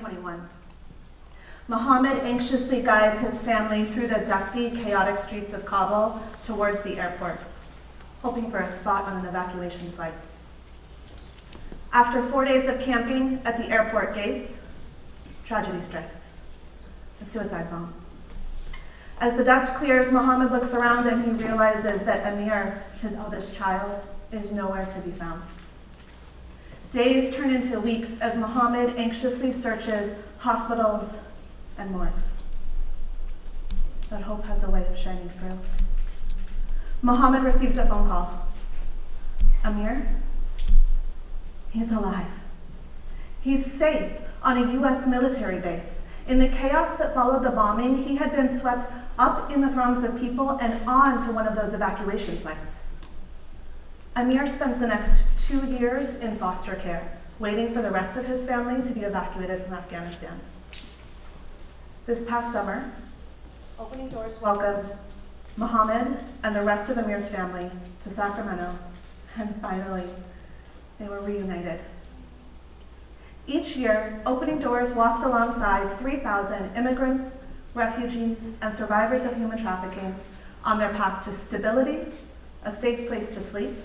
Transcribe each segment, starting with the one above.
2021. Mohammed anxiously guides his family through the dusty, chaotic streets of Kabul towards the airport, hoping for a spot on an evacuation flight. After 4 days of camping at the airport gates, tragedy strikes, a suicide bomb. As the dust clears, Mohammed looks around and he realizes that Amir, his eldest child, is nowhere to be found. Days turn into weeks as Mohammed anxiously searches hospitals and morgues. But hope has a way of shining through. Mohammed receives a phone call. Amir, he's alive. He's safe on a US military base. In the chaos that followed the bombing, he had been swept up in the throngs of people and on to one of those evacuation flights. Amir spends the next 2 years in foster care, waiting for the rest of his family to be evacuated from Afghanistan. This past summer, Opening Doors welcomed Mohammed and the rest of Amir's family to Sacramento, and finally, they were reunited. Each year, Opening Doors walks alongside 3,000 immigrants, refugees, and survivors of human trafficking on their path to stability, a safe place to sleep,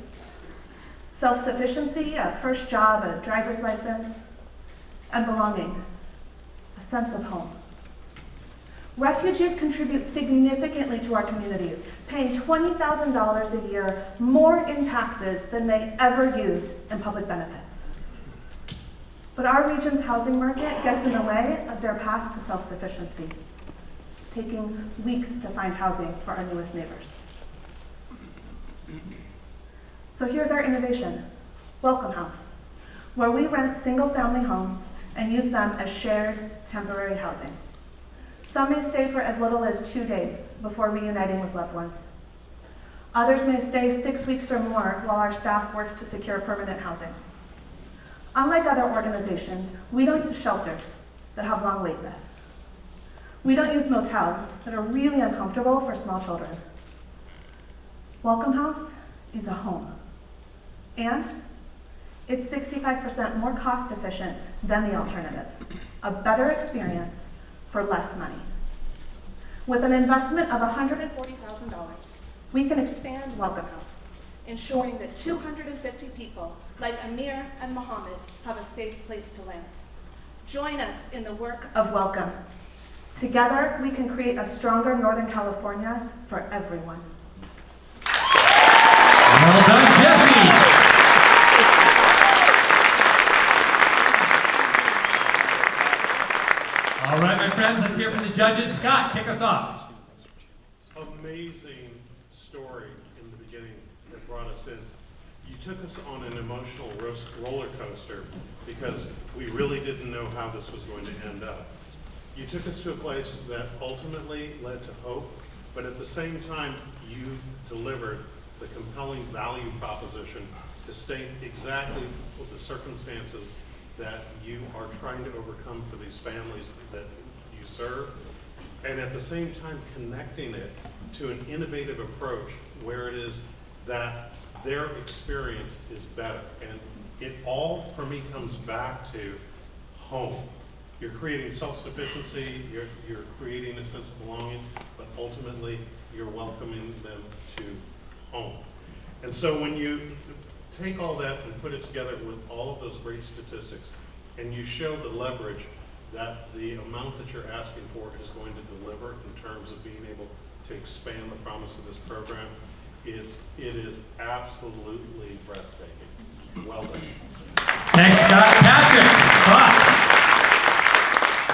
self-sufficiency, a first job, a driver's license, and belonging, a sense of home. Refugees contribute significantly to our communities, paying $20,000 a year more in taxes than they ever use in public benefits. But our region's housing market gets in the way of their path to self-sufficiency, taking weeks to find housing for our newest neighbors. So here's our innovation, Welcome House, where we rent single-family homes and use them as shared temporary housing. Some may stay for as little as 2 days before reuniting with loved ones. Others may stay 6 weeks or more while our staff works to secure permanent housing. Unlike other organizations, we don't use shelters that have long wait lists. We don't use motels that are really uncomfortable for small children. Welcome House is a home. And it's 65% more cost efficient than the alternatives. A better experience for less money. With an investment of $140,000, we can expand Welcome House, ensuring that 250 people like Amir and Mohammed have a safe place to land. Join us in the work of welcome. Together, we can create a stronger Northern California for everyone. Well done, Jessie. All right, my friends, let's hear from the judges. Scott, kick us off. Amazing story in the beginning that brought us in. You took us on an emotional roller coaster because we really didn't know how this was going to end up. You took us to a place that ultimately led to hope, but at the same time, you delivered the compelling value proposition to state exactly what the circumstances that you are trying to overcome for these families that you serve, and at the same time connecting it to an innovative approach where it is that their experience is better. And it all, for me, comes back to home. You're creating self-sufficiency, you're creating a sense of belonging, but ultimately you're welcoming them to home. And so when you take all that and put it together with all of those great statistics, and you show the leverage that the amount that you're asking for is going to deliver in terms of being able to expand the promise of this program, it is absolutely breathtaking. Well done. Thanks, Scott. Patrick, thoughts?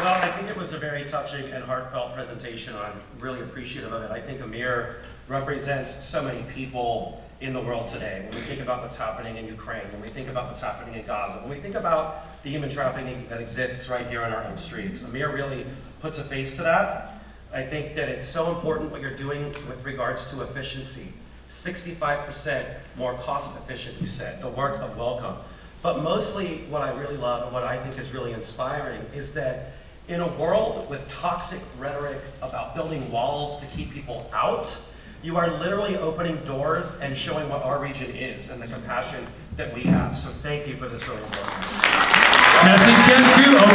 Well, I think it was a very touching and heartfelt presentation. I'm really appreciative of it. I think Amir represents so many people in the world today. When we think about what's happening in Ukraine, when we think about what's happening in Gaza, when we think about the human trafficking that exists right here on our own streets, Amir really puts a face to that. I think that it's so important what you're doing with regards to efficiency. 65% more cost efficient, you said, the work of welcome. But mostly what I really love and what I think is really inspiring is that in a world with toxic rhetoric about building walls to keep people out, you are literally opening doors and showing what our region is and the compassion that we have. So thank you for this really important. Jessie, Tientcheu,